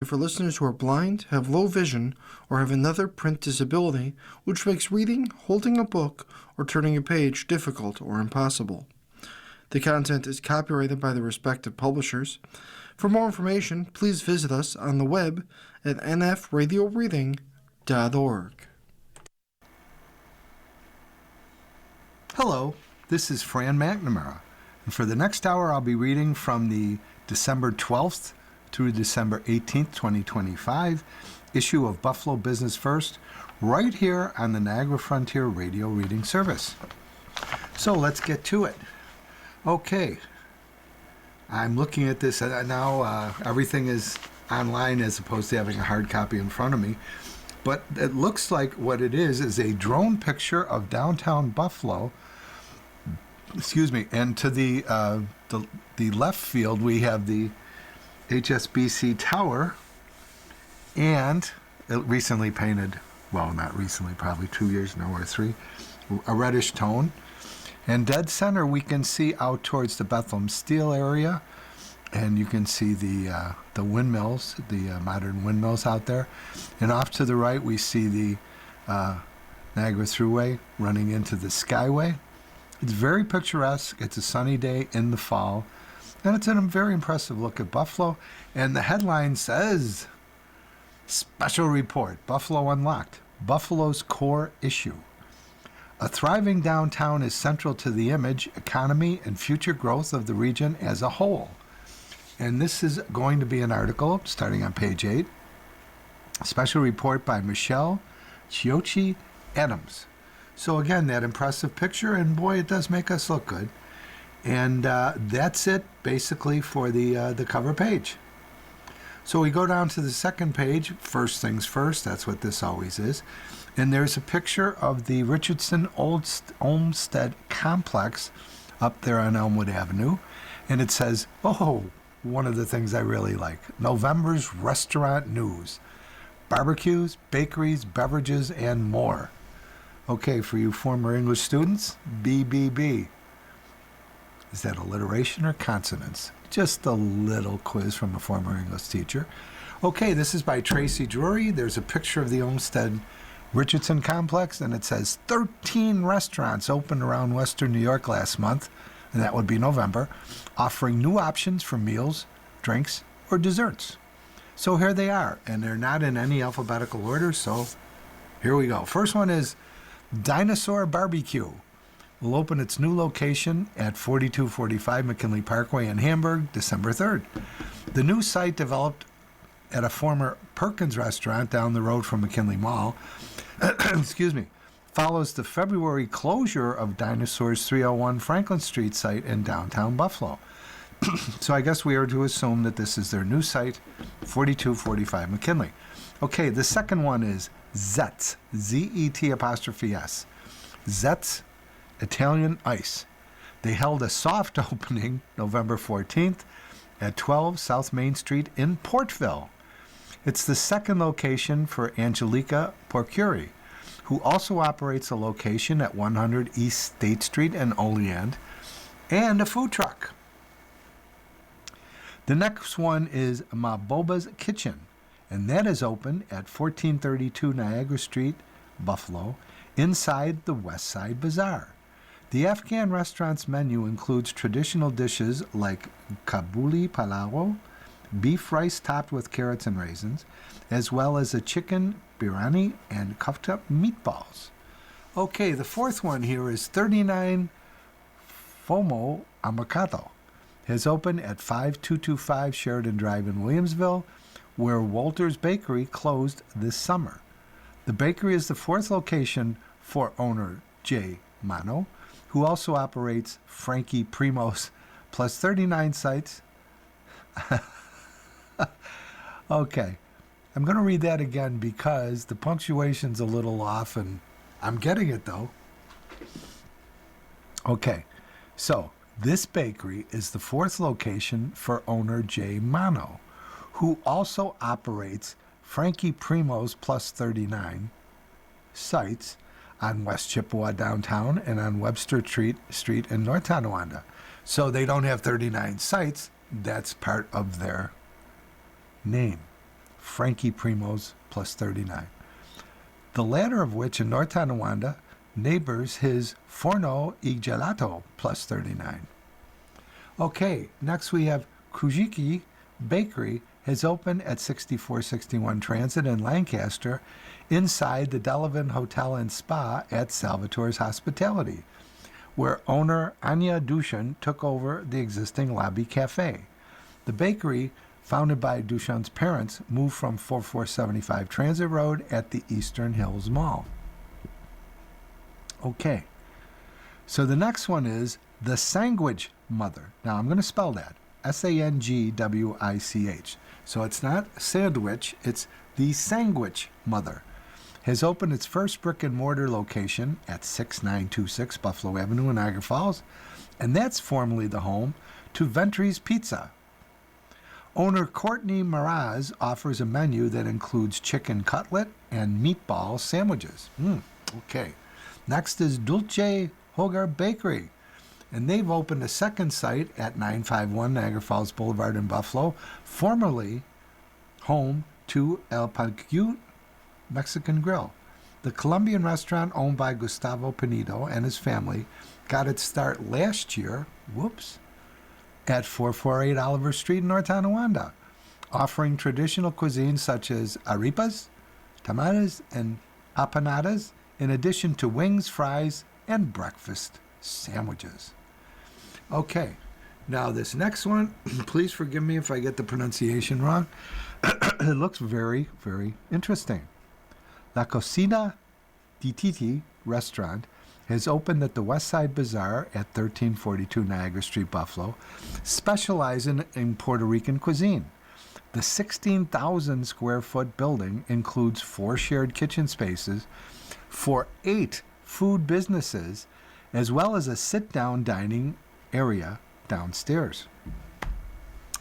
for listeners who are blind, have low vision, or have another print disability, which makes reading, holding a book, or turning a page difficult or impossible. The content is copyrighted by the respective publishers. For more information, please visit us on the web at nfradioreading.org. Hello, this is Fran McNamara, and for the next hour I'll be reading from the December 12th through December 18th, 2025 issue of Buffalo Business First, right here on the Niagara Frontier Radio Reading Service. So let's get to it. Okay, I'm looking at this now. Everything is online as opposed to having a hard copy in front of me. But it looks like what it is a drone picture of downtown Buffalo. Excuse me. And to the left field, we have the HSBC Tower, and it recently painted, well, not recently, probably 2 years now or 3, a reddish tone. And dead center, we can see out towards the Bethlehem Steel area, and you can see the windmills, the modern windmills out there. And off to the right, we see the Niagara Thruway running into the Skyway. It's very picturesque. It's a sunny day in the fall, and it's a very impressive look at Buffalo. And the headline says, Special Report, Buffalo Unlocked, Buffalo's Core Issue. A thriving downtown is central to the image, economy, and future growth of the region as a whole. And this is going to be an article starting on page 8. A special report by Michelle Chiocci Adams. So again, that impressive picture, and boy, it does make us look good. And that's it, basically, for the cover page. So we go down to the second page. First things first, that's what this always is. And there's a picture of the Richardson Olmsted Complex up there on Elmwood Avenue. And it says, oh, one of the things I really like, November's restaurant news. Barbecues, bakeries, beverages, and more. Okay, for you former English students, BBB. Is that alliteration or consonants? Just a little quiz from a former English teacher. Okay, this is by Tracy Drury. There's a picture of the Olmsted Richardson Complex, and it says 13 restaurants opened around Western New York last month, and that would be November, offering new options for meals, drinks, or desserts. So here they are, and they're not in any alphabetical order, so here we go. First one is Dinosaur Barbecue. Will open its new location at 4245 McKinley Parkway in Hamburg, December 3rd. The new site, developed at a former Perkins restaurant down the road from McKinley Mall, excuse me, follows the February closure of Dinosaur's 301 Franklin Street site in downtown Buffalo. So I guess we are to assume that this is their new site, 4245 McKinley. Okay, the second one is Zetz, Z-E-T''S. Zetz Italian Ice. They held a soft opening November 14th at 12 South Main Street in Portville. It's the second location for Angelica Porcuri, who also operates a location at 100 East State Street in Oleand, and a food truck. The next one is Maboba's Kitchen, and that is open at 1432 Niagara Street, Buffalo, inside the West Side Bazaar. The Afghan restaurant's menu includes traditional dishes like Kabuli Palawo, beef rice topped with carrots and raisins, as well as a chicken biryani and kofta meatballs. Okay, the fourth one here is 39 Fomo Amakato. Has opened at 5225 Sheridan Drive in Williamsville, where Walter's Bakery closed this summer. The bakery is the fourth location for owner Jay Mano, who also operates Frankie Primo's plus 39 sites. Okay, I'm going to read that again because the punctuation's a little off, and I'm getting it though. Okay, so this bakery is the fourth location for owner Jay Mano, who also operates Frankie Primo's plus 39 sites on West Chippewa downtown and on Webster Street in North Tonawanda. So they don't have 39 sites. That's part of their name. Frankie Primo's plus 39. The latter of which in North Tonawanda neighbors his Forno e Gelato plus 39. Okay, next we have Kujiki Bakery has opened at 6461 Transit in Lancaster inside the Delavan Hotel and Spa at Salvatore's Hospitality, where owner Anya Dushan took over the existing lobby cafe. The bakery, founded by Dushan's parents, moved from 4475 Transit Road at the Eastern Hills Mall. Okay, so the next one is the Sandwich Mother. Now I'm going to spell that. Sangwich. So it's not sandwich, it's the Sandwich Mother. Has opened its first brick and mortar location at 6926 Buffalo Avenue in Niagara Falls, and that's formerly the home to Ventry's Pizza. Owner Courtney Maraz offers a menu that includes chicken cutlet and meatball sandwiches. Okay. Next is Dulce Hogar Bakery, and they've opened a second site at 951 Niagara Falls Boulevard in Buffalo, formerly home to El Paquete Mexican Grill. The Colombian restaurant owned by Gustavo Pinedo and his family got its start last year, at 448 Oliver Street in North Tonawanda, offering traditional cuisines such as arepas, tamales, and apanadas, in addition to wings, fries, and breakfast sandwiches. Okay, now this next one, please forgive me if I get the pronunciation wrong. It looks very, very interesting. La Cocina di Titi restaurant has opened at the Westside Bazaar at 1342 Niagara Street, Buffalo, specializing in Puerto Rican cuisine. The 16,000 square foot building includes 4 shared kitchen spaces for 8 food businesses, as well as a sit-down dining area downstairs.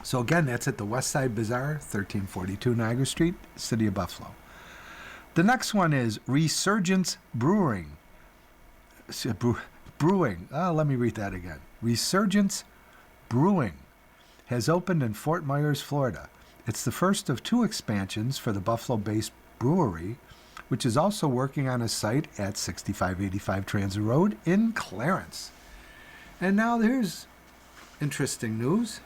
So again, that's at the Westside Bazaar, 1342 Niagara Street, City of Buffalo. The next one is Resurgence Brewing. Let me read that again. Resurgence Brewing has opened in Fort Myers, Florida. It's the first of 2 expansions for the Buffalo-based brewery, which is also working on a site at 6585 Transit Road in Clarence. And now there's interesting news.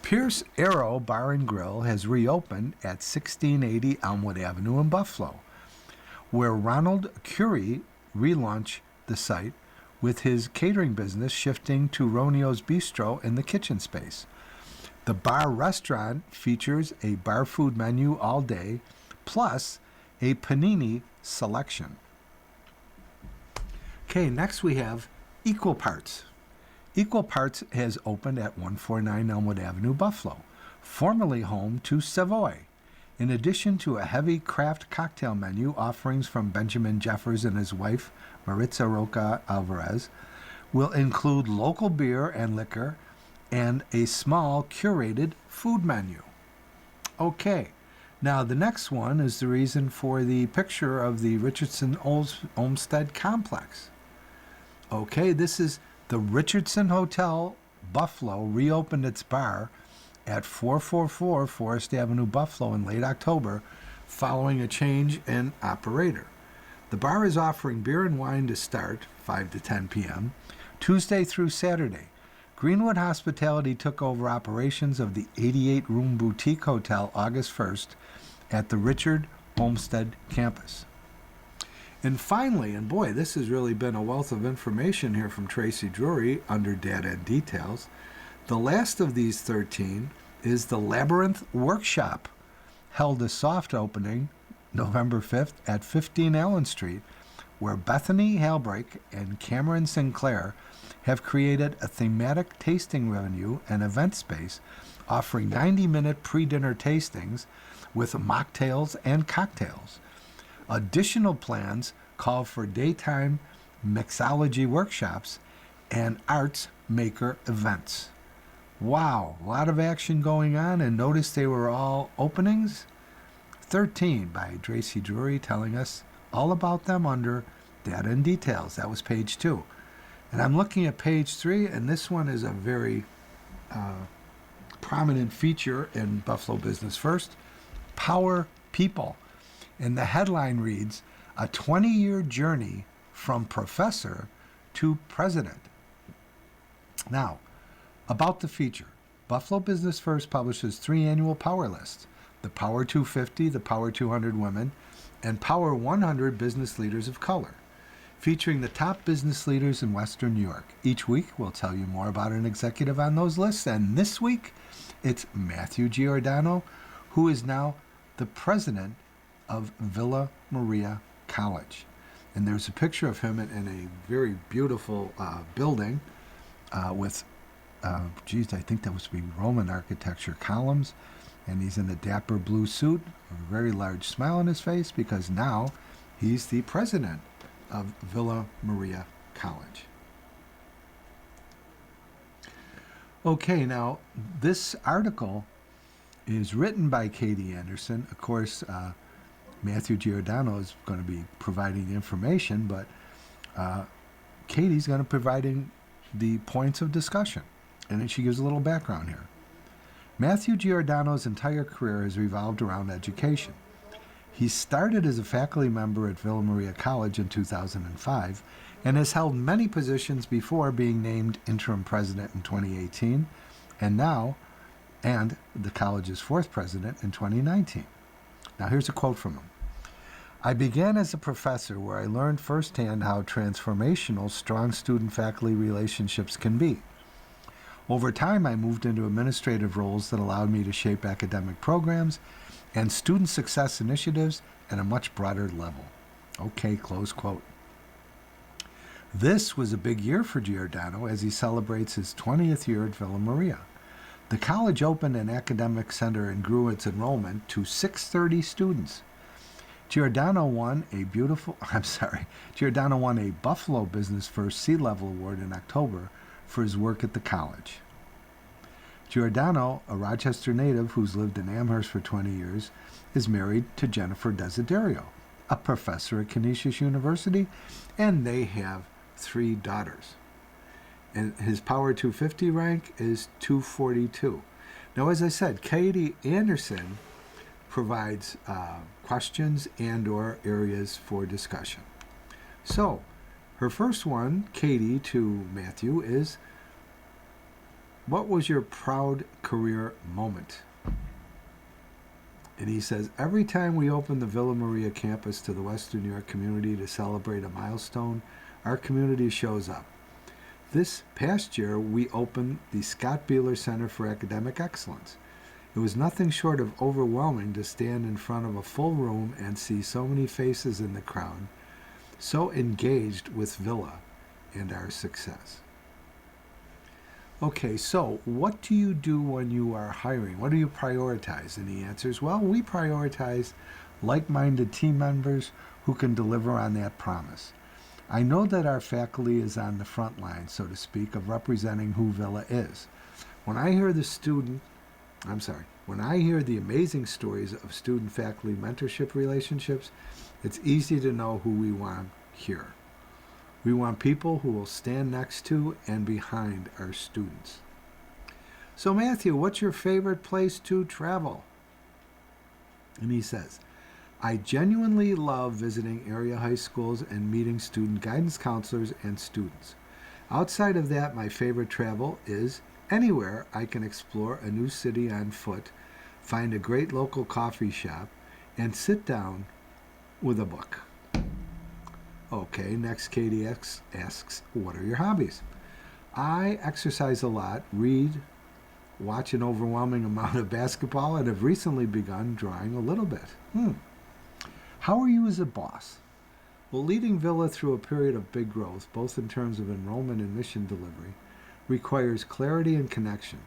Pierce Arrow Bar and Grill has reopened at 1680 Elmwood Avenue in Buffalo, where Ronald Curie relaunched the site, with his catering business shifting to Roneo's Bistro in the kitchen space. The bar restaurant features a bar food menu all day, plus a panini selection. Okay, next we have Equal Parts. Equal Parts has opened at 149 Elmwood Avenue, Buffalo, formerly home to Savoy. In addition to a heavy craft cocktail menu, offerings from Benjamin Jeffers and his wife, Maritza Roca Alvarez, will include local beer and liquor and a small curated food menu. Okay, now the next one is the reason for the picture of the Richardson Olmsted complex. Okay, this is the Richardson Hotel Buffalo reopened its bar at 444 Forest Avenue, Buffalo in late October, following a change in operator. The bar is offering beer and wine to start 5 to 10 p.m., Tuesday through Saturday. Greenwood Hospitality took over operations of the 88-room boutique hotel August 1st at the Richard Olmsted campus. And finally, and boy, this has really been a wealth of information here from Tracy Drury under Data and Details. The last of these 13 is the Labyrinth Workshop, held a soft opening November 5th at 15 Allen Street, where Bethany Halbrake and Cameron Sinclair have created a thematic tasting venue and event space offering 90-minute pre-dinner tastings with mocktails and cocktails. Additional plans call for daytime mixology workshops and arts maker events. Wow, a lot of action going on, and notice they were all openings. 13 by Tracy Drury, telling us all about them under Data and Details. That was page 2. And I'm looking at page 3, and this one is a very prominent feature in Buffalo Business First. Power People. And the headline reads, A 20-Year Journey from Professor to President. Now, about the feature. Buffalo Business First publishes 3 annual Power Lists: the Power 250, the Power 200 Women, and Power 100 Business Leaders of Color, featuring the top business leaders in Western New York. Each week, we'll tell you more about an executive on those lists, and this week, it's Matthew Giordano, who is now the president of Villa Maria College. And there's a picture of him in a very beautiful building with, I think that was to be Roman architecture columns, and he's in a dapper blue suit, a very large smile on his face, because now he's the president of Villa Maria College. Okay, now this article is written by Katie Anderson. Of course, Matthew Giordano is going to be providing the information, but Katie's going to be providing the points of discussion. And then she gives a little background here. Matthew Giordano's entire career has revolved around education. He started as a faculty member at Villa Maria College in 2005 and has held many positions before being named interim president in 2018 and the college's 4th president in 2019. Now here's a quote from him. I began as a professor where I learned firsthand how transformational strong student-faculty relationships can be. Over time, I moved into administrative roles that allowed me to shape academic programs and student success initiatives at a much broader level. Okay, close quote. This was a big year for Giordano as he celebrates his 20th year at Villa Maria. The college opened an academic center and grew its enrollment to 630 students. Giordano won a Buffalo Business First C-Level Award in October for his work at the college. Giordano, a Rochester native who's lived in Amherst for 20 years, is married to Jennifer Desiderio, a professor at Canisius University, and they have 3 daughters. And his Power 250 rank is 242. Now, as I said, Katie Anderson provides questions and or areas for discussion. So, her first one, Katie, to Matthew, is, what was your proud career moment? And he says, every time we open the Villa Maria campus to the Western New York community to celebrate a milestone, our community shows up. This past year, we opened the Scott Beeler Center for Academic Excellence. It was nothing short of overwhelming to stand in front of a full room and see so many faces in the crowd, so engaged with Villa and our success. Okay, so what do you do when you are hiring? What do you prioritize? And he answers, well, we prioritize like-minded team members who can deliver on that promise. I know that our faculty is on the front line, so to speak, of representing who Villa is. When I hear the amazing stories of student-faculty mentorship relationships, it's easy to know who we want here. We want people who will stand next to and behind our students. So Matthew, what's your favorite place to travel? And he says, I genuinely love visiting area high schools and meeting student guidance counselors and students. Outside of that, my favorite travel is anywhere I can explore a new city on foot, find a great local coffee shop, and sit down with a book. Okay, next Katie asks, what are your hobbies? I exercise a lot, read, watch an overwhelming amount of basketball, and have recently begun drawing a little bit. How are you as a boss? Well, leading Villa through a period of big growth, both in terms of enrollment and mission delivery, requires clarity and connection.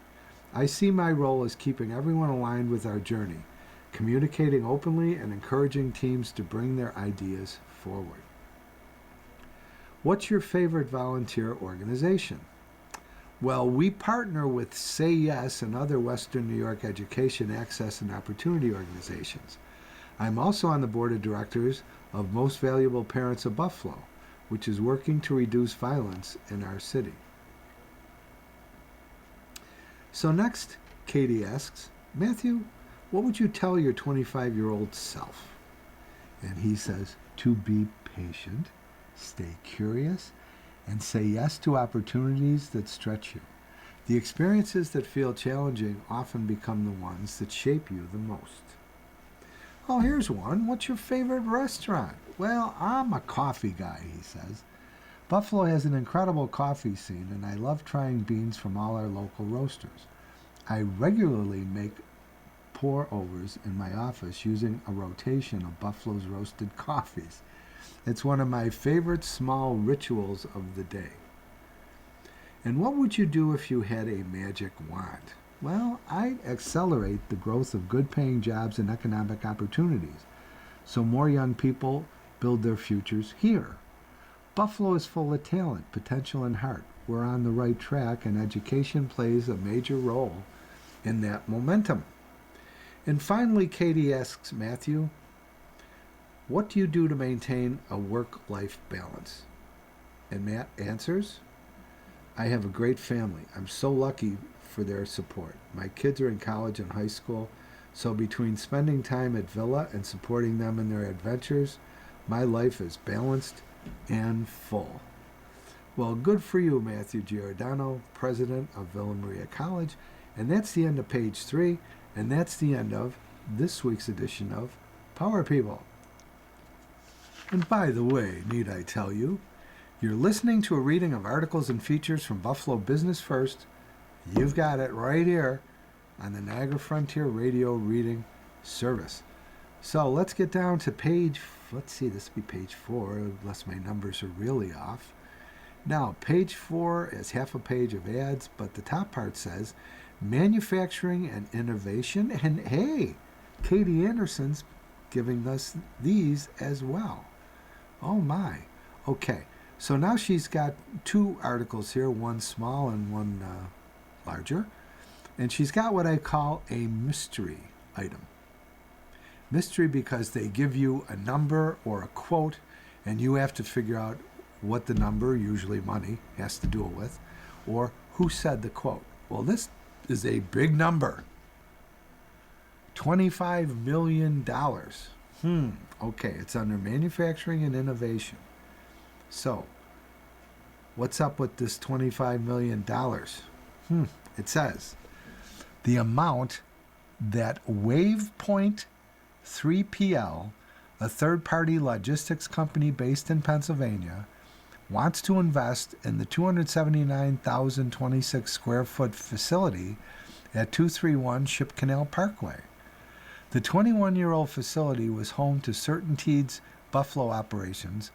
I see my role as keeping everyone aligned with our journey, communicating openly and encouraging teams to bring their ideas forward. What's your favorite volunteer organization? Well, we partner with Say Yes and other Western New York education access and opportunity organizations. I'm also on the board of directors of Most Valuable Parents of Buffalo, which is working to reduce violence in our city. So next, Katie asks, Matthew, What would you tell your 25-year-old self? And he says, to be patient, stay curious, and say yes to opportunities that stretch you. The experiences that feel challenging often become the ones that shape you the most. Oh, here's one. What's your favorite restaurant? Well, I'm a coffee guy, he says. Buffalo has an incredible coffee scene, and I love trying beans from all our local roasters. I regularly make pour-overs in my office using a rotation of Buffalo's roasted coffees. It's one of my favorite small rituals of the day. And what would you do if you had a magic wand? Well, I'd accelerate the growth of good-paying jobs and economic opportunities so more young people build their futures here. Buffalo is full of talent, potential, and heart. We're on the right track, and education plays a major role in that momentum. And finally, Katie asks Matthew, what do you do to maintain a work-life balance? And Matt answers, I have a great family. I'm so lucky for their support. My kids are in college and high school, so between spending time at Villa and supporting them in their adventures, my life is balanced and full. Well, good for you, Matthew Giordano, president of Villa Maria College. And that's the end of page 3, and that's the end of this week's edition of Power People. And by the way, need I tell you, you're listening to a reading of articles and features from Buffalo Business First. You've got it right here on the Niagara Frontier Radio Reading Service. So let's get down to page, let's see, this will be page 4, unless my numbers are really off. Now, page 4 is half a page of ads, but the top part says, manufacturing and innovation. And hey, Katie Anderson's giving us these as well. Oh my. Okay, so now she's got 2 articles here, one small and one larger. And she's got what I call a mystery item. Mystery because they give you a number or a quote, and you have to figure out what the number, usually money, has to do it with, or who said the quote. Well, this is a big number. $25 million. Okay, it's under manufacturing and innovation. So, what's up with this $25 million? It says, the amount that WavePoint 3PL, a third-party logistics company based in Pennsylvania, wants to invest in the 279,026 square foot facility at 231 Ship Canal Parkway. The 21-year-old facility was home to CertainTeed's Buffalo operations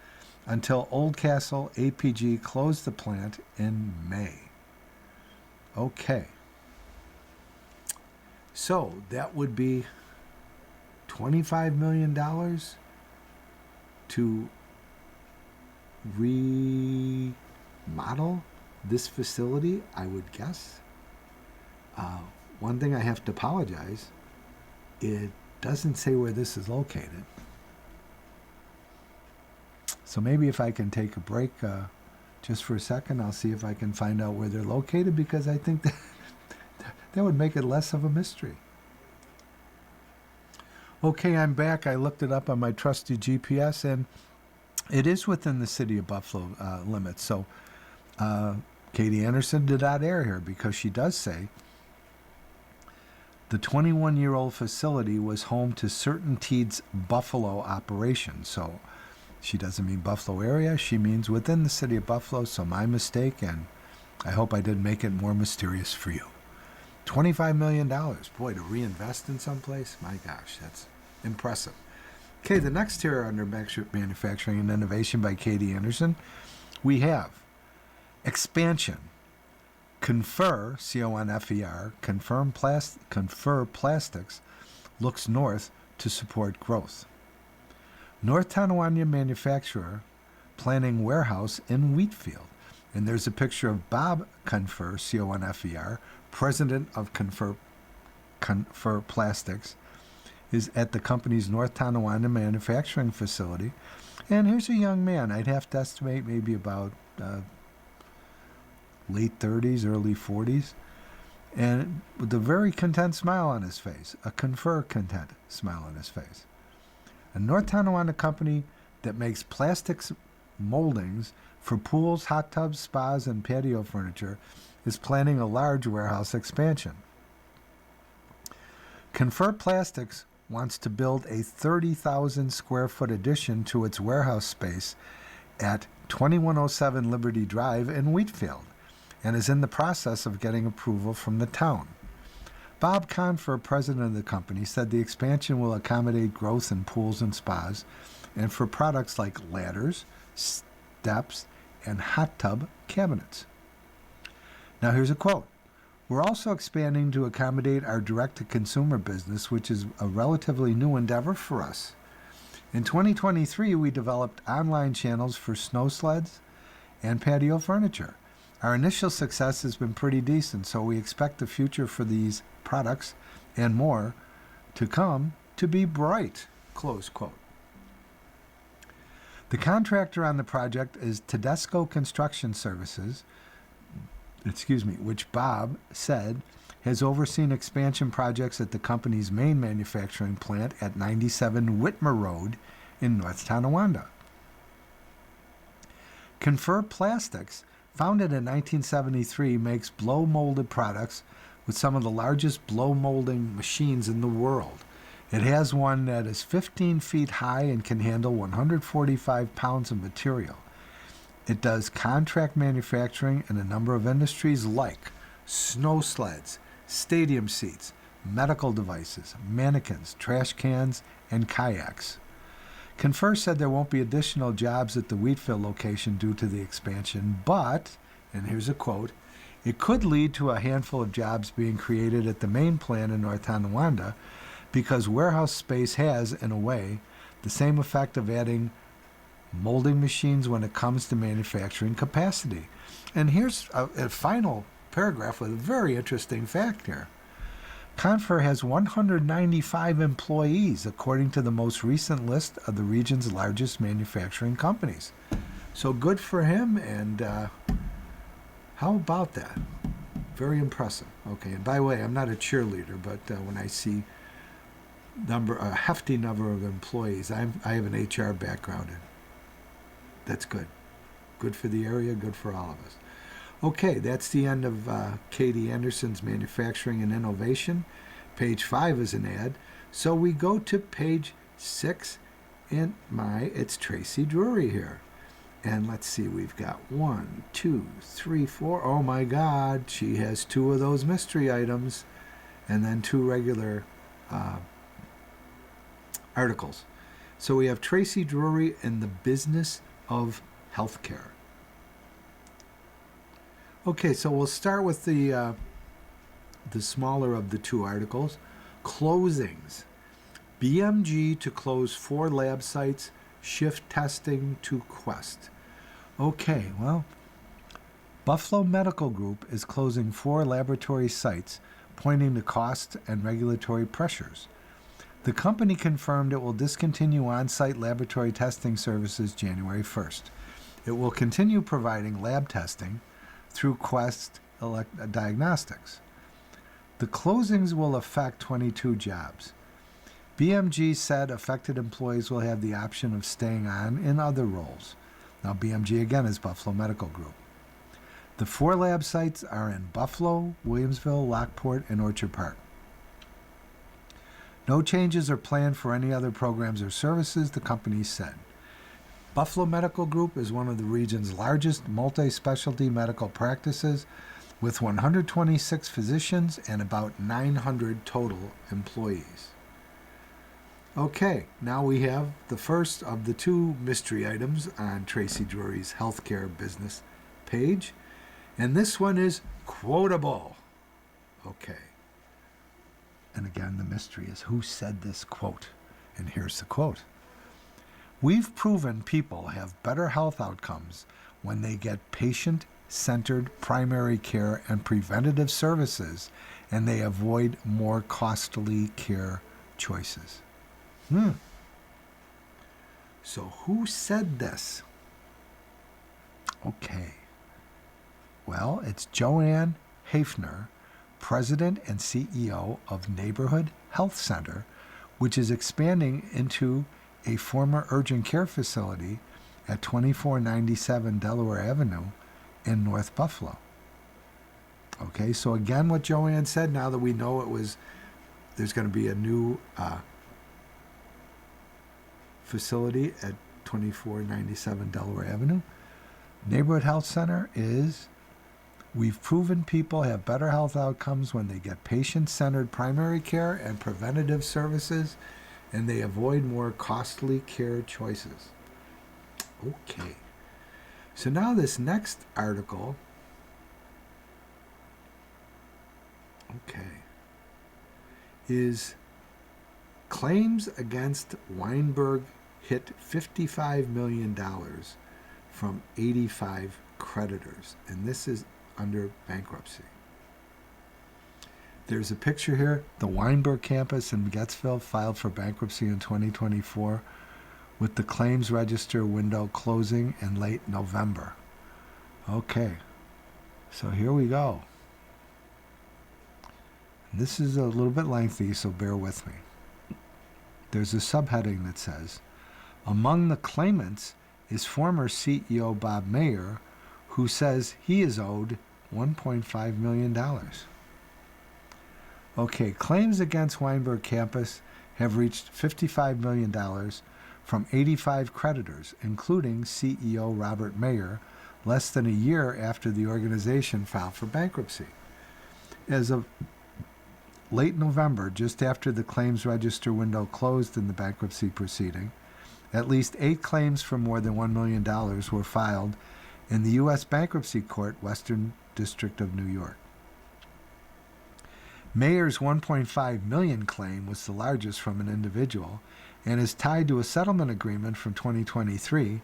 until Oldcastle APG closed the plant in May. Okay. So that would be $25 million to remodel this facility, I would guess. One thing I have to apologize, it doesn't say where this is located. So maybe if I can take a break just for a second, I'll see if I can find out where they're located, because I think that would make it less of a mystery. Okay, I'm back. I looked it up on my trusty GPS, and it is within the city of Buffalo limits. So Katie Anderson did not air here, because she does say the 21-year-old facility was home to CertainTeed's Buffalo operation. So she doesn't mean Buffalo area. She means within the city of Buffalo. So my mistake, and I hope I didn't make it more mysterious for you. $25 million. Boy, to reinvest in someplace, my gosh, that's impressive. Okay, the next here under Manufacturing and Innovation by Katie Anderson, we have expansion. Confer, C-O-N-F-E-R, Confer Plastics looks north to support growth. North Tonawanda manufacturer planning warehouse in Wheatfield. And there's a picture of Bob Confer, C-O-N-F-E-R, president of Confer Plastics, is at the company's North Tonawanda manufacturing facility. And here's a young man. I'd have to estimate maybe about late 30s, early 40s. and with a very content smile on his face, a confer content smile on his face. A North Tonawanda company that makes plastics moldings for pools, hot tubs, spas, and patio furniture is planning a large warehouse expansion. Confer Plastics wants to build a 30,000 square foot addition to its warehouse space at 2107 Liberty Drive in Wheatfield and is in the process of getting approval from the town. Bob Confer, president of the company, said the expansion will accommodate growth in pools and spas and for products like ladders, steps, and hot tub cabinets. Now here's a quote. We're also expanding to accommodate our direct-to-consumer business, which is a relatively new endeavor for us. In 2023, we developed online channels for snow sleds and patio furniture. Our initial success has been pretty decent, so we expect the future for these products and more to come to be bright, close quote. The contractor on the project is Tedesco Construction Services, which Bob said has overseen expansion projects at the company's main manufacturing plant at 97 Whitmer Road in North Tonawanda. Confer Plastics, founded in 1973, makes blow molded products with some of the largest blow molding machines in the world. It has one that is 15 feet high and can handle 145 pounds of material. It does contract manufacturing in a number of industries like snow sleds, stadium seats, medical devices, mannequins, trash cans, and kayaks. Confer said there won't be additional jobs at the Wheatfield location due to the expansion, but, and here's a quote, it could lead to a handful of jobs being created at the main plant in North Tonawanda because warehouse space has, in a way, the same effect of adding molding machines when it comes to manufacturing capacity. And here's a final paragraph with a very interesting fact here. Confer has 195 employees, according to the most recent list of the region's largest manufacturing companies. So good for him, and how about that? Very impressive. Okay, and by the way, I'm not a cheerleader, but when I see a hefty number of employees, I have an HR background, and that's good. Good for the area, good for all of us. Okay, that's the end of Katie Anderson's Manufacturing and Innovation. Page 5 is an ad. So we go to page 6, and it's Tracy Drury here. And let's see, we've got 1, 2, 3, 4. Oh my God, she has 2 of those mystery items, and then 2 regular articles. So we have Tracy Drury in the business of healthcare. Okay, so we'll start with the smaller of the 2 articles. Closings. BMG to close 4 lab sites, shift testing to Quest. Okay, well, Buffalo Medical Group is closing 4 laboratory sites, pointing to cost and regulatory pressures. The company confirmed it will discontinue on-site laboratory testing services January 1st. It will continue providing lab testing through Quest Diagnostics. The closings will affect 22 jobs. BMG said affected employees will have the option of staying on in other roles. Now, BMG again is Buffalo Medical Group. The 4 lab sites are in Buffalo, Williamsville, Lockport, and Orchard Park. No changes are planned for any other programs or services, the company said. Buffalo Medical Group is one of the region's largest multi-specialty medical practices with 126 physicians and about 900 total employees. Okay, now we have the first of the 2 mystery items on Tracy Drury's healthcare business page, and this one is quotable. Okay. And again, the mystery is who said this quote. And here's the quote. We've proven people have better health outcomes when they get patient-centered primary care and preventative services, and they avoid more costly care choices. So who said this? Okay. Well, it's Joanne Hafner, president and CEO of Neighborhood Health Center, which is expanding into a former urgent care facility at 2497 Delaware Avenue in North Buffalo. Okay, so again, what Joanne said, now that we know there's going to be a new facility at 2497 Delaware Avenue. Neighborhood Health Center is, we've proven people have better health outcomes when they get patient-centered primary care and preventative services, and they avoid more costly care choices. Okay. So now this next article, is claims against Weinberg hit $55 million from 85 creditors, and this is under bankruptcy. There's a picture here. The Weinberg campus in Gettsville filed for bankruptcy in 2024 with the claims register window closing in late November. Okay, so here we go. This is a little bit lengthy, so bear with me. There's a subheading that says, among the claimants is former CEO Bob Mayer, who says he is owed $1.5 million. Okay, claims against Weinberg campus have reached $55 million from 85 creditors, including CEO Robert Mayer, less than a year after the organization filed for bankruptcy. As of late November, just after the claims register window closed in the bankruptcy proceeding, at least 8 claims for more than $1 million were filed in the U.S. Bankruptcy Court, Western District of New York. Mayer's $1.5 million claim was the largest from an individual and is tied to a settlement agreement from 2023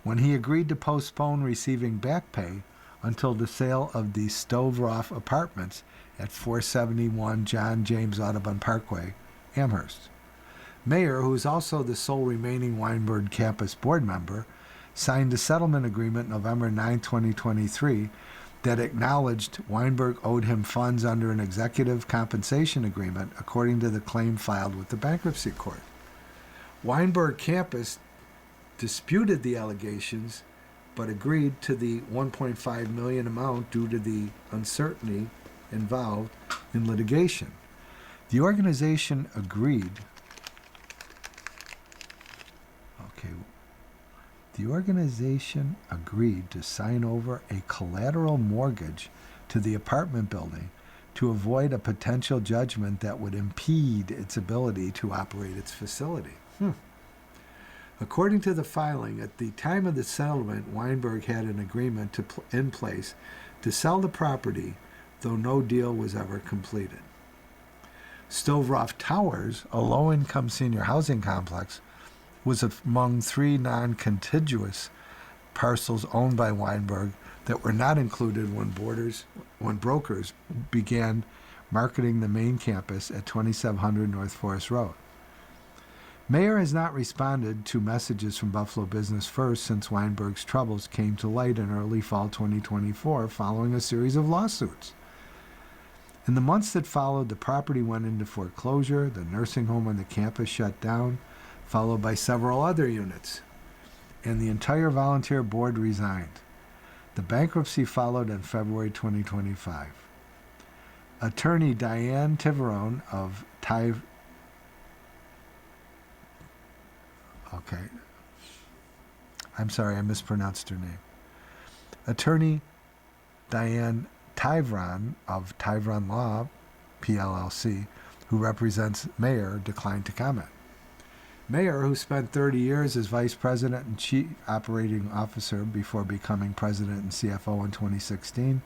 when he agreed to postpone receiving back pay until the sale of the Stove-Roff apartments at 471 John James Audubon Parkway, Amherst. Mayer, who is also the sole remaining Weinberg campus board member, signed a settlement agreement November 9, 2023 that acknowledged Weinberg owed him funds under an executive compensation agreement according to the claim filed with the bankruptcy court. Weinberg campus disputed the allegations but agreed to the $1.5 million amount due to the uncertainty involved in litigation. The organization agreed. The organization agreed to sign over a collateral mortgage to the apartment building to avoid a potential judgment that would impede its ability to operate its facility. According to the filing, at the time of the settlement, Weinberg had an agreement in place to sell the property, though no deal was ever completed. Stove-Roff Towers, a low-income senior housing complex, was among 3 non-contiguous parcels owned by Weinberg that were not included when brokers began marketing the main campus at 2700 North Forest Road. Mayer has not responded to messages from Buffalo Business First since Weinberg's troubles came to light in early fall 2024 following a series of lawsuits. In the months that followed, the property went into foreclosure, the nursing home on the campus shut down, followed by several other units, and the entire volunteer board resigned. The bankruptcy followed in February 2025. Attorney Diane Tiverone of I'm sorry, I mispronounced her name. Attorney Diane Tiveron of Tiveron Law, PLLC, who represents Mayer, declined to comment. Mayer, who spent 30 years as vice president and chief operating officer before becoming president and CFO in 2016,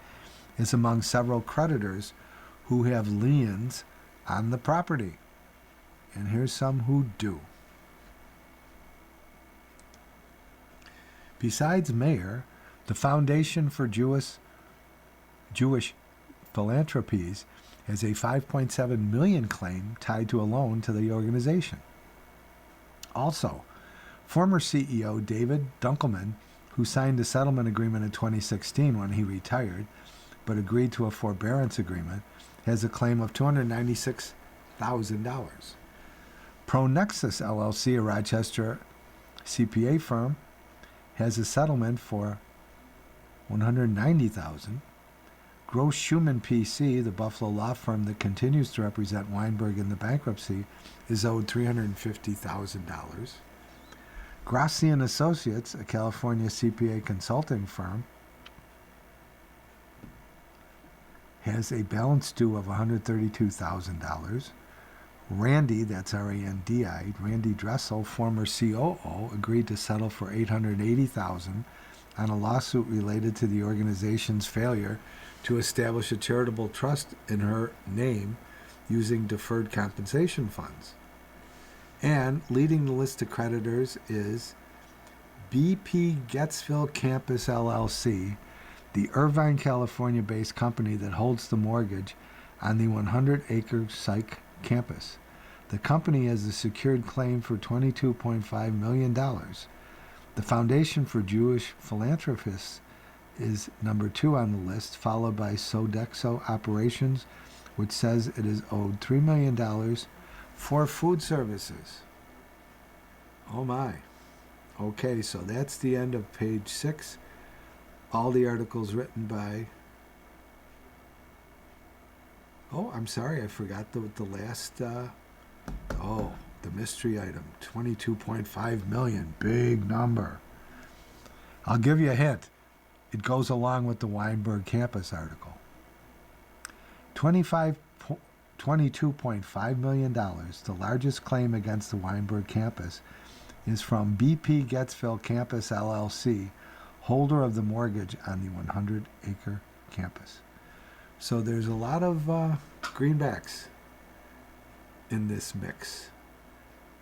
is among several creditors who have liens on the property. And here's some who do. Besides Mayer, the Foundation for Jewish Philanthropies has a $5.7 million claim tied to a loan to the organization. Also, former CEO David Dunkelman, who signed a settlement agreement in 2016 when he retired, but agreed to a forbearance agreement, has a claim of $296,000. ProNexus LLC, a Rochester CPA firm, has a settlement for $190,000. Gross Schumann PC, the Buffalo law firm that continues to represent Weinberg in the bankruptcy, is owed $350,000. Grassi and Associates, a California CPA consulting firm, has a balance due of $132,000. Randy, that's R-A-N-D-I, Randy Dressel, former COO, agreed to settle for $880,000 on a lawsuit related to the organization's failure to establish a charitable trust in her name using deferred compensation funds. And leading the list of creditors is BP Gettsville Campus LLC, the Irvine, California-based company that holds the mortgage on the 100-acre Psych campus. The company has a secured claim for $22.5 million. The Foundation for Jewish Philanthropists is number 2 on the list, followed by Sodexo Operations, which says it is owed $3 million for food services. Oh my. Okay, so that's the end of page 6. All the articles written by... Oh, I'm sorry, I forgot the last... the mystery item, $22.5 million, big number. I'll give you a hint. It goes along with the Weinberg campus article. $22.5 million, the largest claim against the Weinberg campus, is from BP Gettsville Campus LLC, holder of the mortgage on the 100-acre campus. So there's a lot of greenbacks in this mix.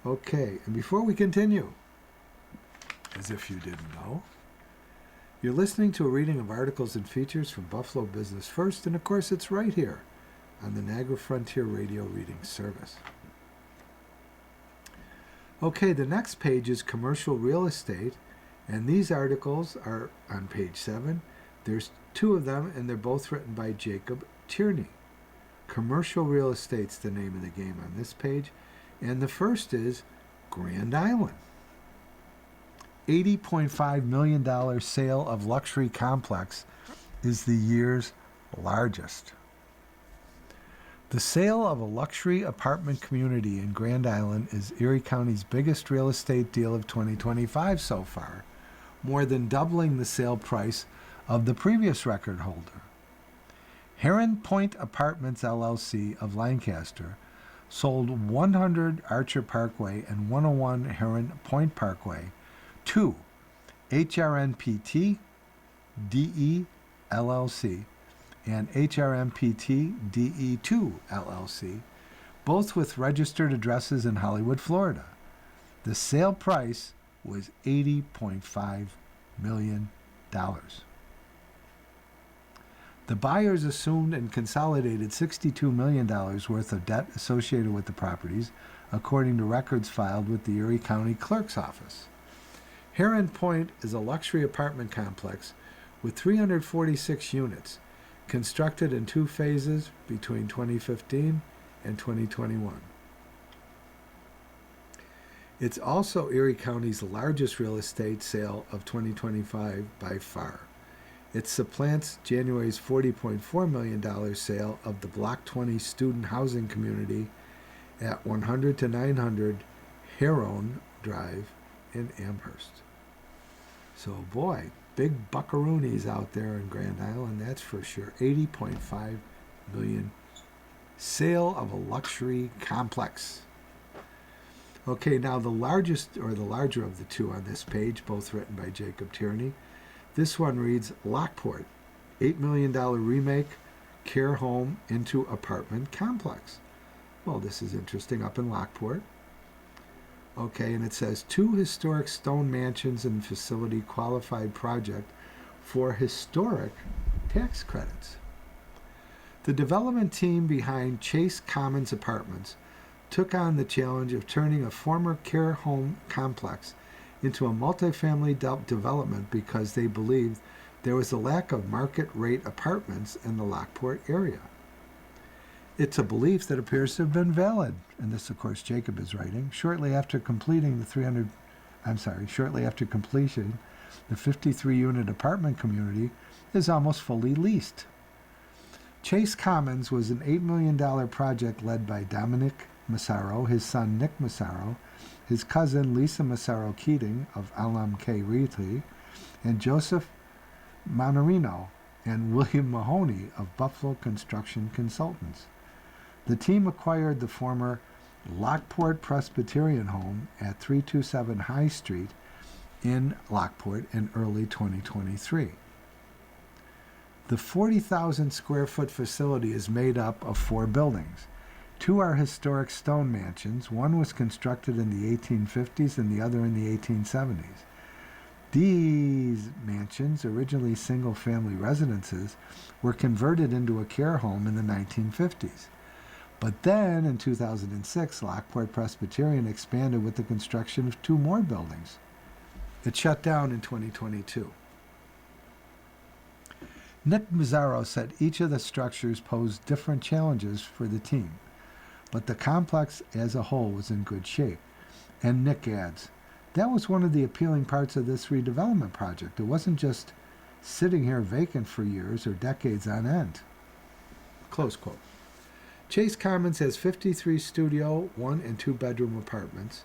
Okay, and before we continue, as if you didn't know, you're listening to a reading of articles and features from Buffalo Business First, and of course it's right here on the Niagara Frontier Radio Reading Service. Okay, the next page is commercial real estate, and these articles are on page 7. There's 2 of them, and they're both written by Jacob Tierney. Commercial real estate's the name of the game on this page, and the first is Grand Island. $80.5 million sale of luxury complex is the year's largest. The sale of a luxury apartment community in Grand Island is Erie County's biggest real estate deal of 2025 so far, more than doubling the sale price of the previous record holder. Heron Point Apartments LLC of Lancaster sold 100 Archer Parkway and 101 Heron Point Parkway to HRNPT DE LLC and HRMPT DE2 LLC, both with registered addresses in Hollywood, Florida. The sale price was $80.5 million. The buyers assumed and consolidated $62 million worth of debt associated with the properties, according to records filed with the Erie County Clerk's Office. Heron Point is a luxury apartment complex with 346 units, constructed in 2 phases between 2015 and 2021. It's also Erie County's largest real estate sale of 2025 by far. It supplants January's $40.4 million sale of the Block 20 student housing community at 100 to 900 Heron Drive in Amherst. So boy, big buckaroonies out there in Grand Island, that's for sure. $80.5 million. Sale of a luxury complex. Okay, now the largest, or the larger of the 2 on this page, both written by Jacob Tierney. This one reads Lockport, $8 million remake, care home into apartment complex. Well, this is interesting, up in Lockport. Okay, and it says 2 historic stone mansions and facility qualified project for historic tax credits. The development team behind Chase Commons Apartments took on the challenge of turning a former care home complex into a multifamily development because they believed there was a lack of market rate apartments in the Lockport area. It's a belief that appears to have been valid, and this, of course, Jacob is writing. Shortly after completing the 53-unit apartment community is almost fully leased. Chase Commons was an $8 million project led by Dominic Massaro, his son Nick Massaro, his cousin Lisa Massaro Keating of LMK Realty, and Joseph Monarino and William Mahoney of Buffalo Construction Consultants. The team acquired the former Lockport Presbyterian home at 327 High Street in Lockport in early 2023. The 40,000 square foot facility is made up of 4 buildings. 2 are historic stone mansions. One was constructed in the 1850s and the other in the 1870s. These mansions, originally single-family residences, were converted into a care home in the 1950s. But then, in 2006, Lockport Presbyterian expanded with the construction of 2 more buildings. It shut down in 2022. Nick Mazzaro said each of the structures posed different challenges for the team, but the complex as a whole was in good shape. And Nick adds, that was one of the appealing parts of this redevelopment project. It wasn't just sitting here vacant for years or decades on end. Close quote. Chase Commons has 53 studio, 1 and 2 bedroom apartments.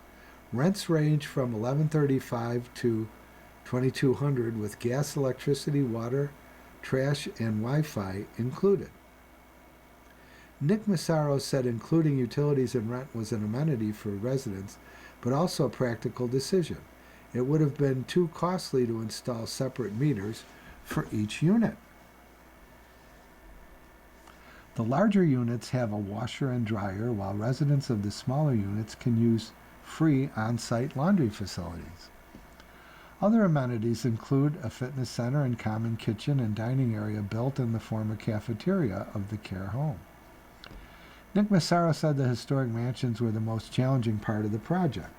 Rents range from $1,135 to $2,200 with gas, electricity, water, trash, and Wi-Fi included. Nick Massaro said including utilities and rent was an amenity for residents, but also a practical decision. It would have been too costly to install separate meters for each unit. The larger units have a washer and dryer, while residents of the smaller units can use free on-site laundry facilities. Other amenities include a fitness center and common kitchen and dining area built in the former cafeteria of the care home. Nick Massaro said the historic mansions were the most challenging part of the project.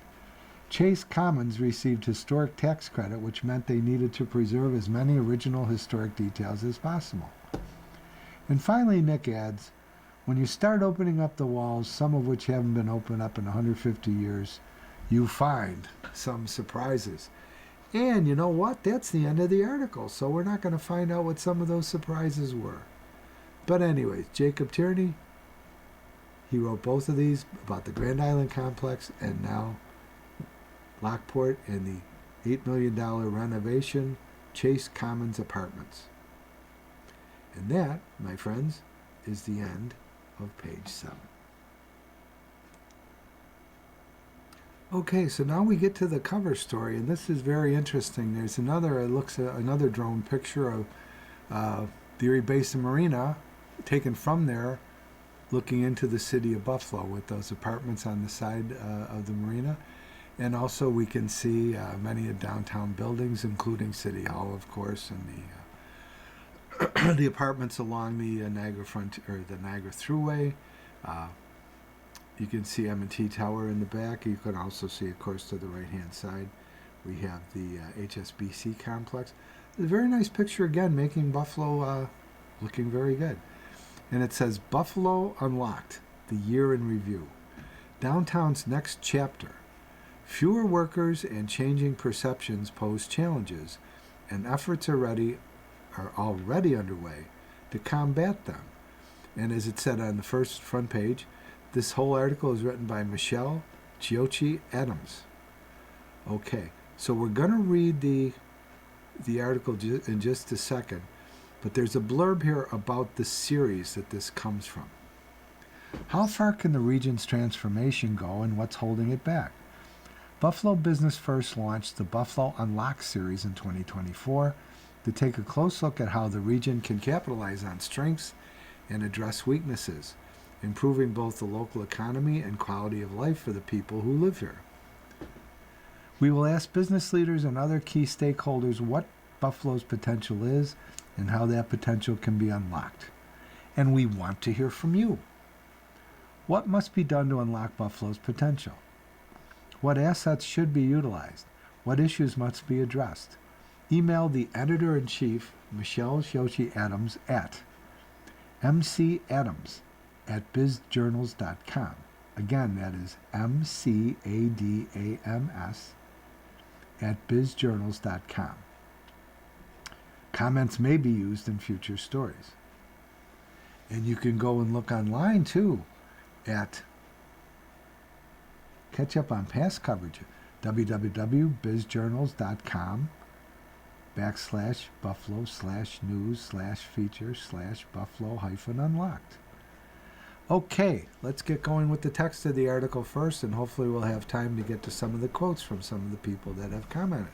Chase Commons received historic tax credit, which meant they needed to preserve as many original historic details as possible. And finally, Nick adds, when you start opening up the walls, some of which haven't been opened up in 150 years, you find some surprises. And you know what? That's the end of the article, so we're not going to find out what some of those surprises were. But anyways, Jacob Tierney, he wrote both of these about the Grand Island Complex and now Lockport and the $8 million renovation Chase Commons Apartments. And that, my friends, is the end of page 7. Okay, so now we get to the cover story, and this is very interesting. There's another drone picture of the Erie Basin Marina, taken from there, looking into the city of Buffalo with those apartments on the side of the marina. And also we can see many downtown buildings, including City Hall, of course, and the apartments along the Niagara Thruway. You can see M&T Tower in the back. You can also see, of course, to the right-hand side, we have the HSBC complex. It's a very nice picture, again, making Buffalo looking very good. And it says, Buffalo Unlocked, the year in review. Downtown's next chapter. Fewer workers and changing perceptions pose challenges, and efforts are already underway to combat them. And as it said on the front page, this whole article is written by Michelle Chiocci Adams. Okay, so we're going to read the article in just a second, but there's a blurb here about the series that this comes from. How far can the region's transformation go, and what's holding it back? Buffalo Business First launched the Buffalo Unlocked series in 2024 to take a close look at how the region can capitalize on strengths and address weaknesses, improving both the local economy and quality of life for the people who live here. We will ask business leaders and other key stakeholders what Buffalo's potential is and how that potential can be unlocked. And we want to hear from you. What must be done to unlock Buffalo's potential? What assets should be utilized? What issues must be addressed? Email the Editor-in-Chief, Michelle Chiocci Adams, at mcadams at bizjournals.com. Again, that is MCADAMS at bizjournals.com. Comments may be used in future stories. And you can go and look online too at catch up on past coverage, www.bizjournals.com/buffalo/news/feature/buffalo-unlocked. Okay, let's get going with the text of the article first, and hopefully we'll have time to get to some of the quotes from some of the people that have commented.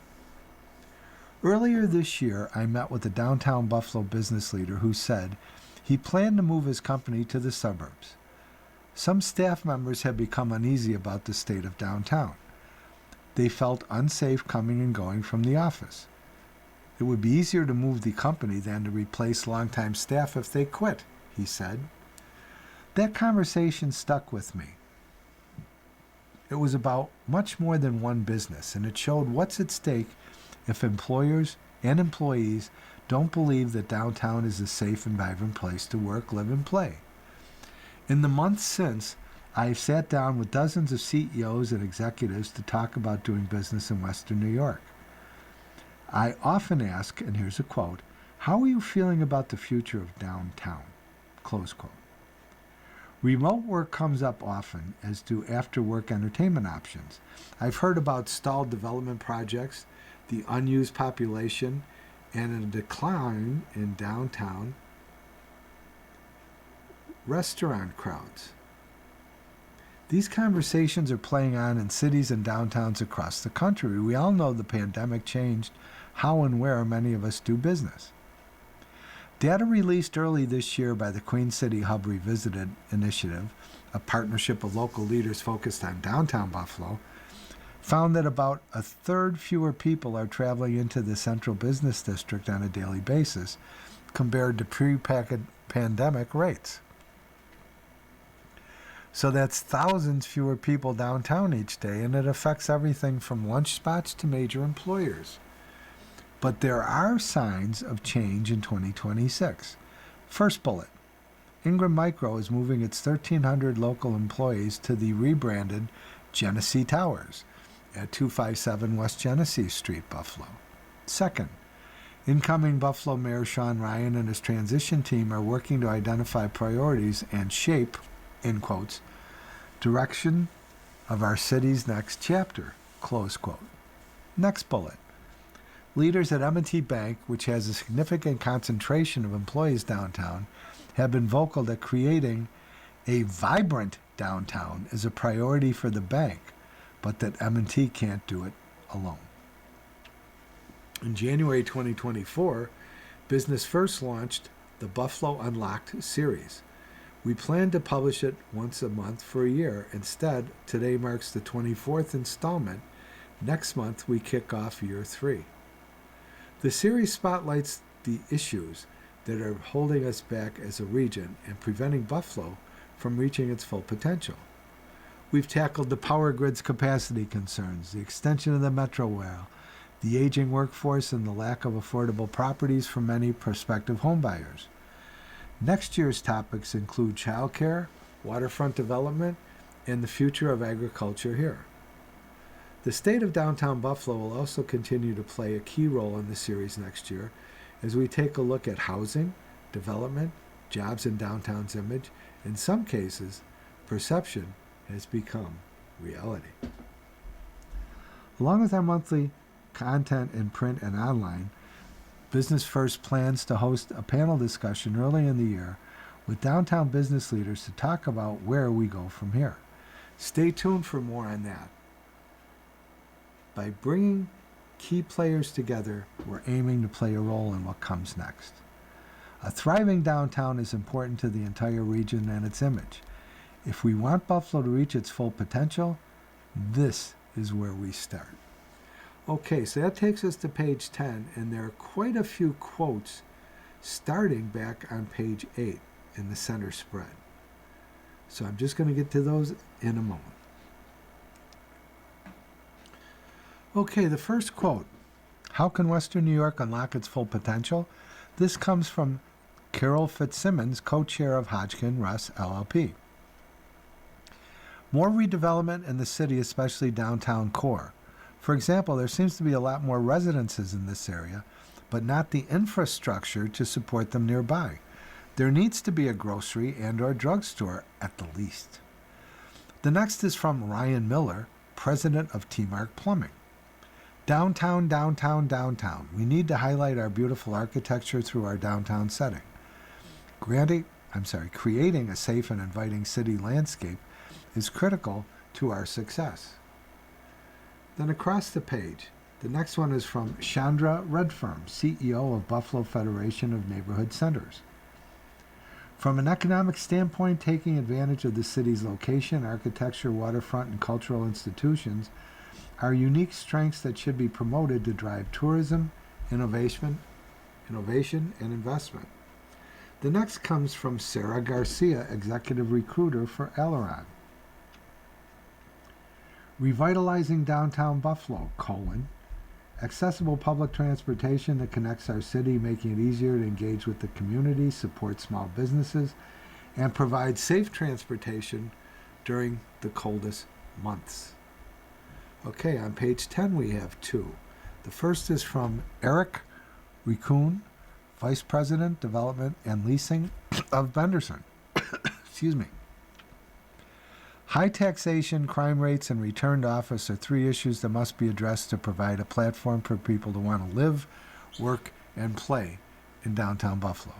Earlier this year, I met with a downtown Buffalo business leader who said he planned to move his company to the suburbs. Some staff members have become uneasy about the state of downtown. They felt unsafe coming and going from the office. It would be easier to move the company than to replace longtime staff if they quit, he said. That conversation stuck with me. It was about much more than one business, and it showed what's at stake if employers and employees don't believe that downtown is a safe and vibrant place to work, live, and play. In the months since, I've sat down with dozens of CEOs and executives to talk about doing business in Western New York. I often ask, and here's a quote, "How are you feeling about the future of downtown?" Close quote. Remote work comes up often, as do after-work entertainment options. I've heard about stalled development projects, the unused population, and a decline in downtown restaurant crowds. These conversations are playing on in cities and downtowns across the country. We all know the pandemic changed how and where many of us do business. Data released early this year by the Queen City Hub Revisited initiative, a partnership of local leaders focused on downtown Buffalo, found that about a third fewer people are traveling into the central business district on a daily basis compared to pre-pandemic rates. So that's thousands fewer people downtown each day, and it affects everything from lunch spots to major employers. But there are signs of change in 2026. First bullet, Ingram Micro is moving its 1,300 local employees to the rebranded Genesee Towers at 257 West Genesee Street, Buffalo. Second, incoming Buffalo Mayor Sean Ryan and his transition team are working to identify priorities and shape, in quotes, direction of our city's next chapter, close quote. Next bullet. Leaders at M&T Bank, which has a significant concentration of employees downtown, have been vocal that creating a vibrant downtown is a priority for the bank, but that M&T can't do it alone. In January 2024, Business First launched the Buffalo Unlocked series. We plan to publish it once a month for a year. Instead, today marks the 24th installment. Next month, we kick off year 3. The series spotlights the issues that are holding us back as a region and preventing Buffalo from reaching its full potential. We've tackled the power grid's capacity concerns, the extension of the Metro Rail, the aging workforce, and the lack of affordable properties for many prospective homebuyers. Next year's topics include childcare, waterfront development, and the future of agriculture here. The state of downtown Buffalo will also continue to play a key role in the series next year as we take a look at housing, development, jobs in downtown's image. In some cases, perception has become reality. Along with our monthly content in print and online, Business First plans to host a panel discussion early in the year with downtown business leaders to talk about where we go from here. Stay tuned for more on that. By bringing key players together, we're aiming to play a role in what comes next. A thriving downtown is important to the entire region and its image. If we want Buffalo to reach its full potential, this is where we start. Okay, so that takes us to page 10, and there are quite a few quotes starting back on page 8 in the center spread. So I'm just going to get to those in a moment. Okay, the first quote. How can Western New York unlock its full potential? This comes from Carol Fitzsimmons, co-chair of Hodgkin Russ LLP. More redevelopment in the city, especially downtown core. For example, there seems to be a lot more residences in this area, but not the infrastructure to support them nearby. There needs to be a grocery and or drugstore at the least. The next is from Ryan Miller, president of T-Mark Plumbing. Downtown, downtown, downtown. We need to highlight our beautiful architecture through our downtown setting. Creating a safe and inviting city landscape is critical to our success. Then across the page, the next one is from Chandra Redfern, CEO of Buffalo Federation of Neighborhood Centers. From an economic standpoint, taking advantage of the city's location, architecture, waterfront, and cultural institutions are unique strengths that should be promoted to drive tourism, innovation, and investment. The next comes from Sarah Garcia, executive recruiter for Aileron. Revitalizing downtown Buffalo, accessible public transportation that connects our city, making it easier to engage with the community, support small businesses, and provide safe transportation during the coldest months. Okay, on page 10 we have two. The first is from Eric Riccoon, Vice President, Development and Leasing of Benderson. Excuse me. High taxation, crime rates, and return to office are three issues that must be addressed to provide a platform for people to want to live, work, and play in downtown Buffalo.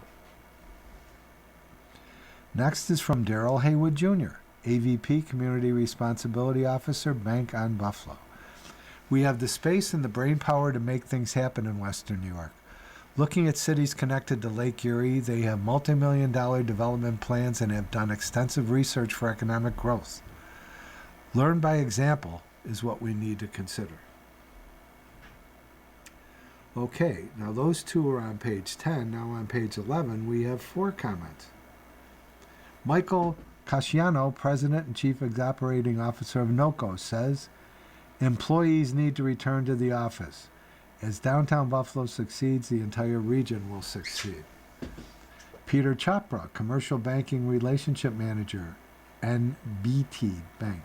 Next is from Darrell Haywood Jr., AVP, Community Responsibility Officer, Bank on Buffalo. We have the space and the brain power to make things happen in Western New York. Looking at cities connected to Lake Erie, they have multi-million-dollar development plans and have done extensive research for economic growth. Learn by example is what we need to consider. Okay, now those two are on page 10. Now on page 11, we have 4 comments. Michael Casciano, President and Chief Operating Officer of NOCO, says, employees need to return to the office. As downtown Buffalo succeeds, the entire region will succeed. Peter Chopra, Commercial Banking Relationship Manager, NBT Bank.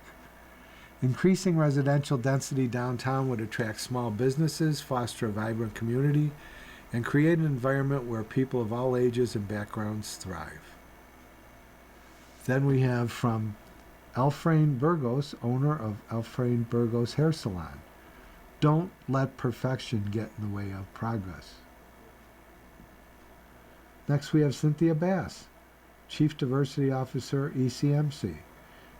Increasing residential density downtown would attract small businesses, foster a vibrant community, and create an environment where people of all ages and backgrounds thrive. Then we have from Elfrain Burgos, owner of Elfrain Burgos Hair Salon. Don't let perfection get in the way of progress. Next we have Cynthia Bass, Chief Diversity Officer, ECMC.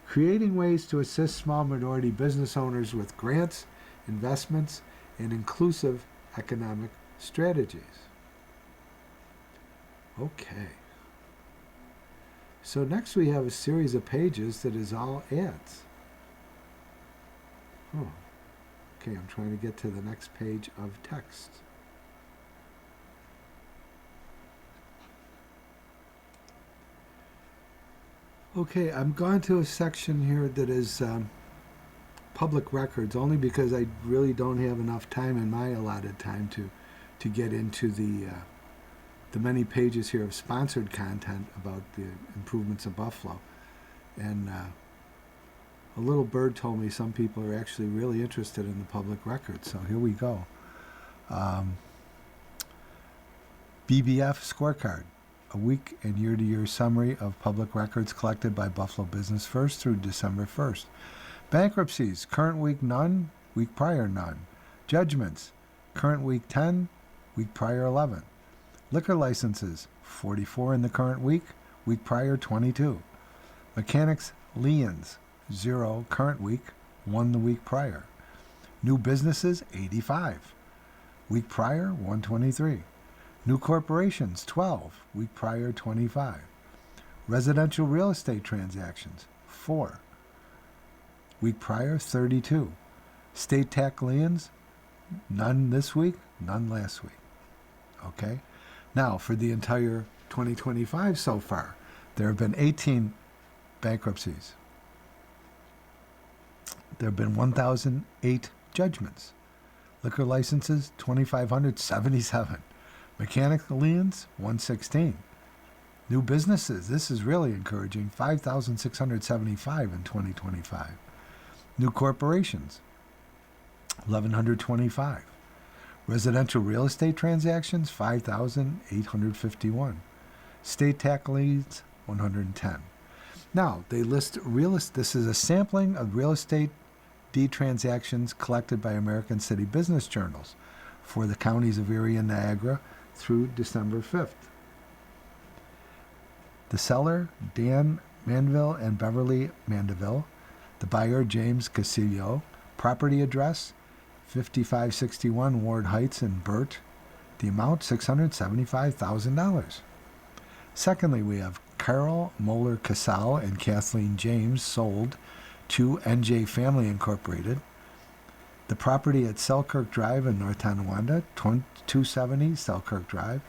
Creating ways to assist small minority business owners with grants, investments, and inclusive economic strategies. Okay. So next we have a series of pages that is all ads. Oh. Okay, I'm trying to get to the next page of text. Okay, I'm going to a section here that is public records, only because I really don't have enough time in my allotted time to get into the many pages here of sponsored content about the improvements of Buffalo. And a little bird told me some people are actually really interested in the public record, so here we go. BBF Scorecard, a week and year-to-year summary of public records collected by Buffalo Business First through December 1st. Bankruptcies, current week none, week prior none. Judgments, current week 10, week prior 11. Liquor licenses, 44 in the current week prior 22. Mechanics liens, 0 current week, 1 the week prior. New businesses, 85. Week prior, 123. New corporations, 12. Week prior, 25. Residential real estate transactions, 4. Week prior, 32. State tax liens, none this week, none last week. Okay? Now, for the entire 2025 so far, there have been 18 bankruptcies. There have been 1,008 judgments. Liquor licenses, 2,577. Mechanical liens, 116. New businesses, this is really encouraging, 5,675 in 2025. New corporations, 1,125. Residential real estate transactions, 5,851. State tax liens, 110. Now, they list this is a sampling of real estate deed transactions collected by American City Business Journals for the counties of Erie and Niagara through December 5th. The seller, Dan Mandeville and Beverly Mandeville. The buyer, James Casillo. Property address, 5561 Ward Heights in Burt. The amount, $675,000. Secondly, we have Carol Moeller Casal and Kathleen James sold to NJ Family Incorporated. The property at Selkirk Drive in North Tonawanda, 270 Selkirk Drive,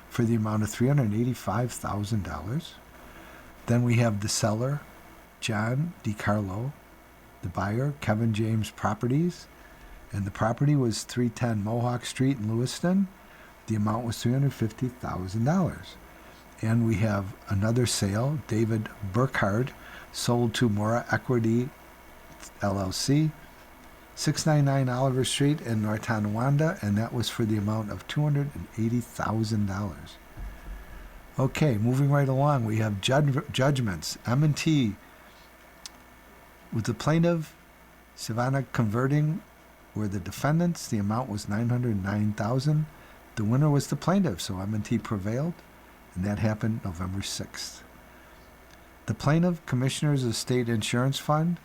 for the amount of $385,000. Then we have the seller, John DiCarlo, the buyer, Kevin James Properties, and the property was 310 Mohawk Street in Lewiston. The amount was $350,000. And we have another sale, David Burkhard, sold to Mora Equity LLC, 699 Oliver Street in North Tonawanda, and that was for the amount of $280,000. Okay, moving right along, we have judgments. M&T, with the plaintiff, Savannah Converting, were the defendants. The amount was $909,000. The winner was the plaintiff, so M&T prevailed, and that happened November 6th. The plaintiff, Commissioners of State Insurance Fund.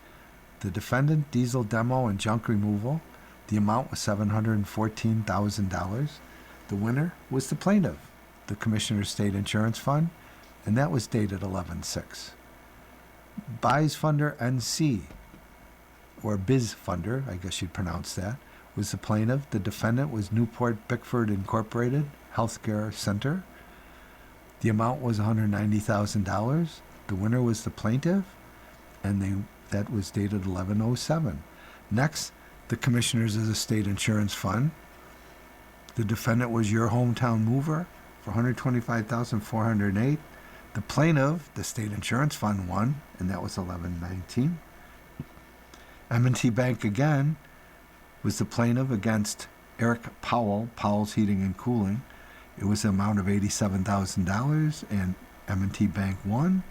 The defendant, Diesel Demo and Junk Removal. The amount was $714,000. The winner was the plaintiff, the Commissioner's State Insurance Fund, and that was dated 11/6. Buys Funder NC, or Biz Funder, I guess you'd pronounce that, was the plaintiff. The defendant was Newport Bickford Incorporated Healthcare Center. The amount was $190,000. The winner was the plaintiff, and that was dated 11/07. Next, the Commissioners of the State Insurance Fund. The defendant was Your Hometown Mover for $125,408. The plaintiff, the State Insurance Fund, won, and that was 11/19. M&T Bank again was the plaintiff against Eric Powell, Powell's Heating and Cooling. It was an amount of $87,000, and M&T Bank won.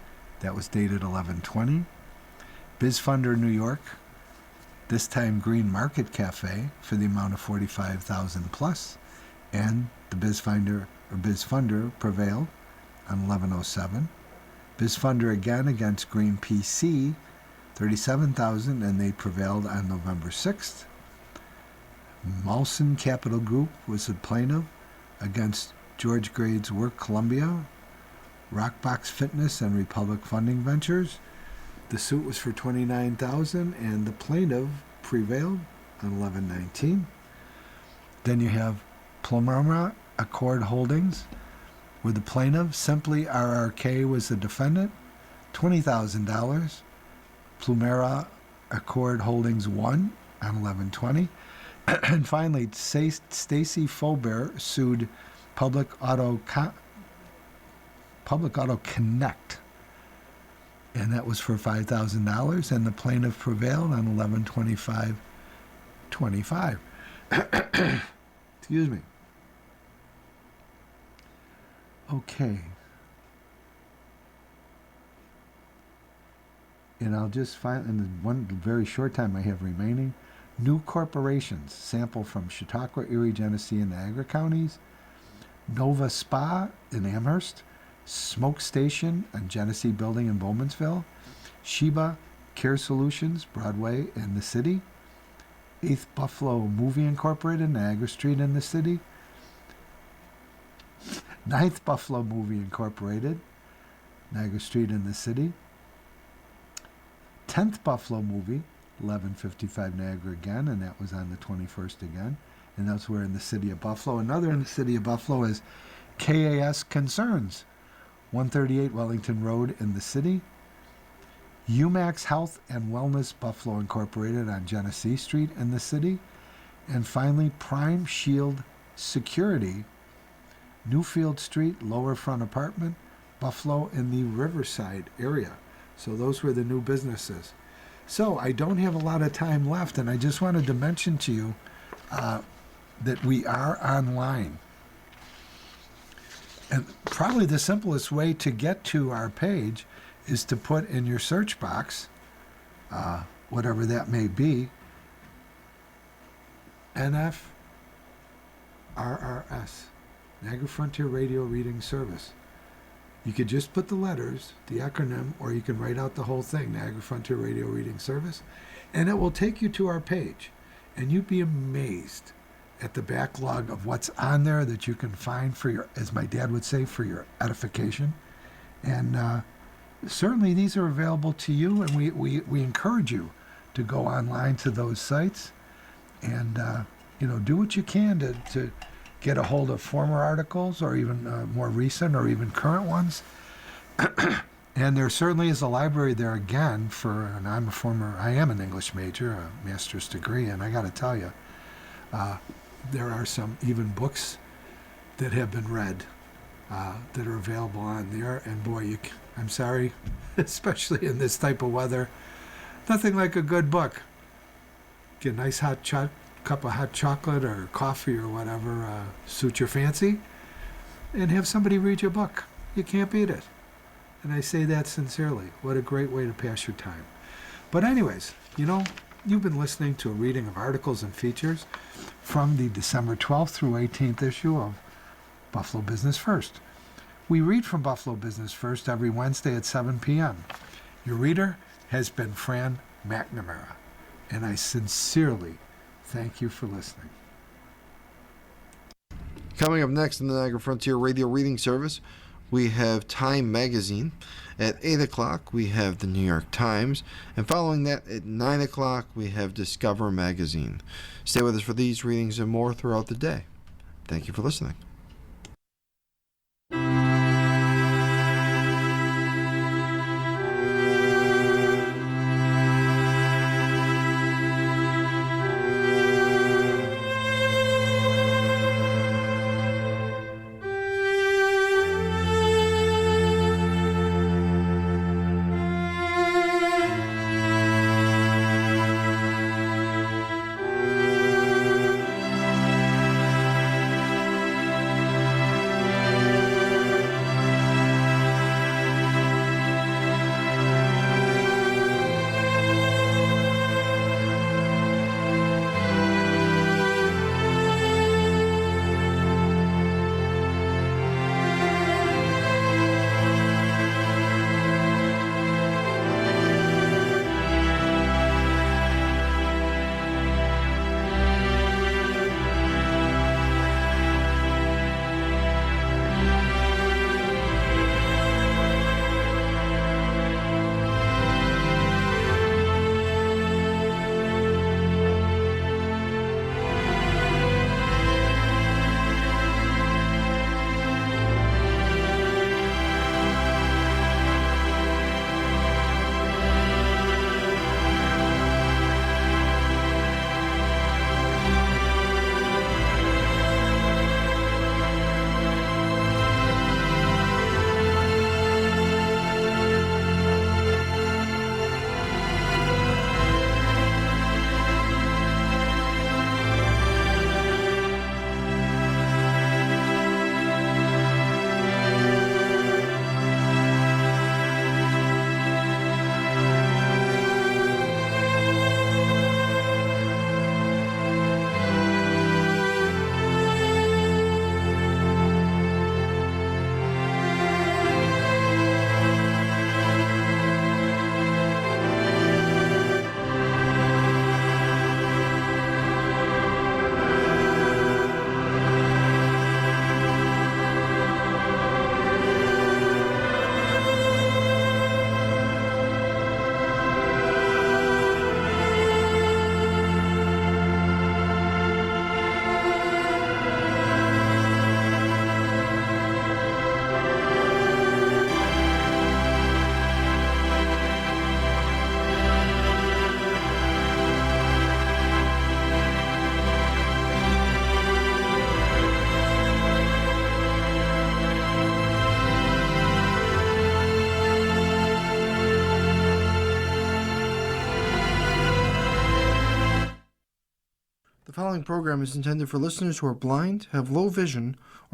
That was dated 11/20. BizFunder New York, this time Green Market Cafe, for the amount of $45,000 plus, and the BizFunder prevailed on 11/07. BizFunder again against Green PC, $37,000, and they prevailed on November 6th. Molson Capital Group was the plaintiff against George Grade's Work Columbia, Rockbox Fitness, and Republic Funding Ventures. The suit was for $29,000, and the plaintiff prevailed on 11/19. Then you have Plumera Accord Holdings, where the plaintiff, Simply RRK, was the defendant, $20,000. Plumera Accord Holdings won on 11/20. And finally, Stacy Faubert sued Public Auto Connect, and that was for $5,000, and the plaintiff prevailed on 11/25/25. Excuse me. Okay. And I'll just find, in the one very short time I have remaining, new corporations, sample from Chautauqua, Erie, Genesee, and Niagara counties, Nova Spa in Amherst, Smoke Station and Genesee Building in Bowmansville, Sheba Care Solutions, Broadway in the city, 8th Buffalo Movie Incorporated, Niagara Street in the city, 9th Buffalo Movie Incorporated, Niagara Street in the city, 10th Buffalo Movie, 1155 Niagara again, and that was on the 21st again, and that's where in the city of Buffalo. Another in the city of Buffalo is KAS Concerns, 138 Wellington Road in the city, UMax Health and Wellness Buffalo Incorporated on Genesee Street in the city, and finally Prime Shield Security, Newfield Street, Lower Front Apartment, Buffalo and the Riverside area. So those were the new businesses. So I don't have a lot of time left, and I just wanted to mention to you that we are online. And probably the simplest way to get to our page is to put in your search box, whatever that may be, NFRRS, Niagara Frontier Radio Reading Service. You could just put the letters, the acronym, or you can write out the whole thing, Niagara Frontier Radio Reading Service, and it will take you to our page. And you'd be amazed at the backlog of what's on there that you can find for your, as my dad would say, for your edification. And certainly these are available to you, and we encourage you to go online to those sites and do what you can to get a hold of former articles or even more recent or even current ones. And there certainly is a library there again and I am an English major, a master's degree, and I got to tell you, there are some even books that have been read that are available on there. And boy, I'm sorry, especially in this type of weather, nothing like a good book. Get a nice cup of hot chocolate or coffee or whatever suits your fancy, and have somebody read your book. You can't beat it. And I say that sincerely. What a great way to pass your time. But anyways, you've been listening to a reading of articles and features from the December 12th through 18th issue of Buffalo Business First. We read from Buffalo Business First every Wednesday at 7 p.m. Your reader has been Fran McNamara, and I sincerely thank you for listening. Coming up next in the Niagara Frontier Radio Reading Service, we have Time Magazine. At 8 o'clock, we have the New York Times. And following that, at 9 o'clock, we have Discover Magazine. Stay with us for these readings and more throughout the day. Thank you for listening. following program is intended for listeners who are blind, have low vision, or